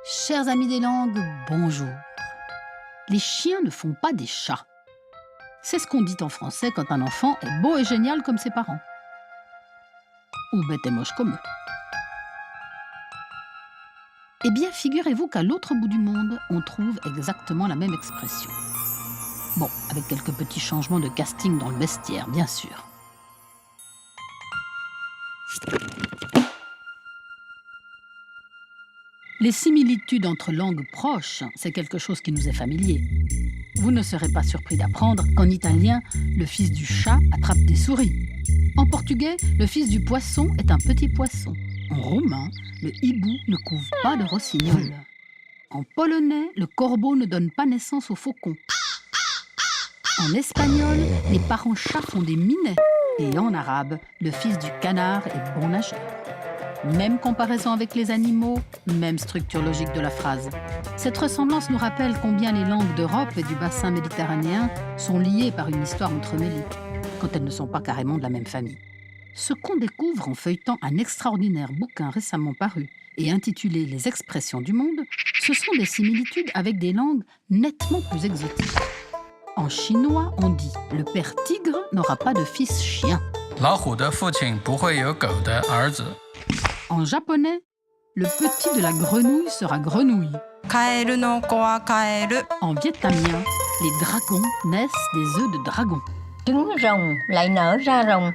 Chers amis des langues, bonjour. Les chiens ne font pas des chats. C'est ce qu'on dit en français quand un enfant est beau et génial comme ses parents. Ou bête et moche comme eux. Eh bien, figurez-vous qu'à l'autre bout du monde, on trouve exactement la même expression. Bon, avec quelques petits changements de casting dans le vestiaire, bien sûr. Les similitudes entre langues proches, c'est quelque chose qui nous est familier. Vous ne serez pas surpris d'apprendre qu'en italien, le fils du chat attrape des souris. En portugais, le fils du poisson est un petit poisson. En roumain, le hibou ne couve pas de rossignol. En polonais, le corbeau ne donne pas naissance au faucon. En espagnol, les parents chats font des minets. Et en arabe, le fils du canard est bon nageur. Même comparaison avec les animaux, même structure logique de la phrase. Cette ressemblance nous rappelle combien les langues d'Europe et du bassin méditerranéen sont liées par une histoire entremêlée, quand elles ne sont pas carrément de la même famille. Ce qu'on découvre en feuilletant un extraordinaire bouquin récemment paru et intitulé « Les expressions du monde », ce sont des similitudes avec des langues nettement plus exotiques. En chinois, on dit « le père tigre n'aura pas de fils chien ». 老虎的父亲不会有狗的儿子。 En japonais, le petit de la grenouille sera grenouille. カエルの子はカエル。 En vietnamien, les dragons naissent des œufs de dragon. Trứng rồng lại nở ra rồng.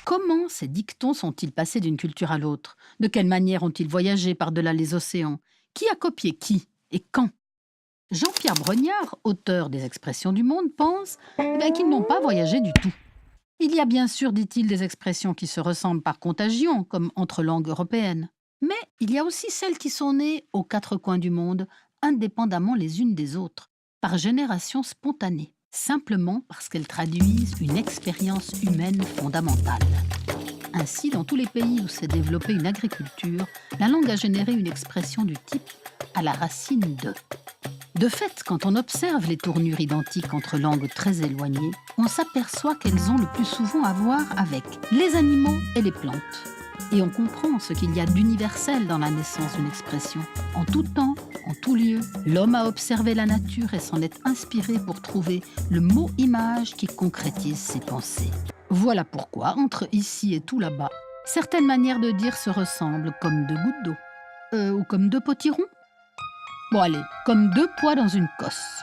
Comment ces dictons sont-ils passés d'une culture à l'autre? De quelle manière ont-ils voyagé par-delà les océans? Qui a copié qui et quand? Jean-Pierre Brognard, auteur des Expressions du monde, pense qu'ils n'ont pas voyagé du tout. Il y a bien sûr, dit-il, des expressions qui se ressemblent par contagion, comme entre langues européennes. Mais il y a aussi celles qui sont nées aux quatre coins du monde, indépendamment les unes des autres, par génération spontanée, simplement parce qu'elles traduisent une expérience humaine fondamentale. Ainsi, dans tous les pays où s'est développée une agriculture, la langue a généré une expression du type « à la racine de ». De fait, quand on observe les tournures identiques entre langues très éloignées, on s'aperçoit qu'elles ont le plus souvent à voir avec les animaux et les plantes. Et on comprend ce qu'il y a d'universel dans la naissance d'une expression. En tout temps, en tout lieu, l'homme a observé la nature et s'en est inspiré pour trouver le mot-image qui concrétise ses pensées. Voilà pourquoi, entre ici et tout là-bas, certaines manières de dire se ressemblent comme deux gouttes d'eau. Ou comme deux potirons. Bon allez, comme deux pois dans une cosse.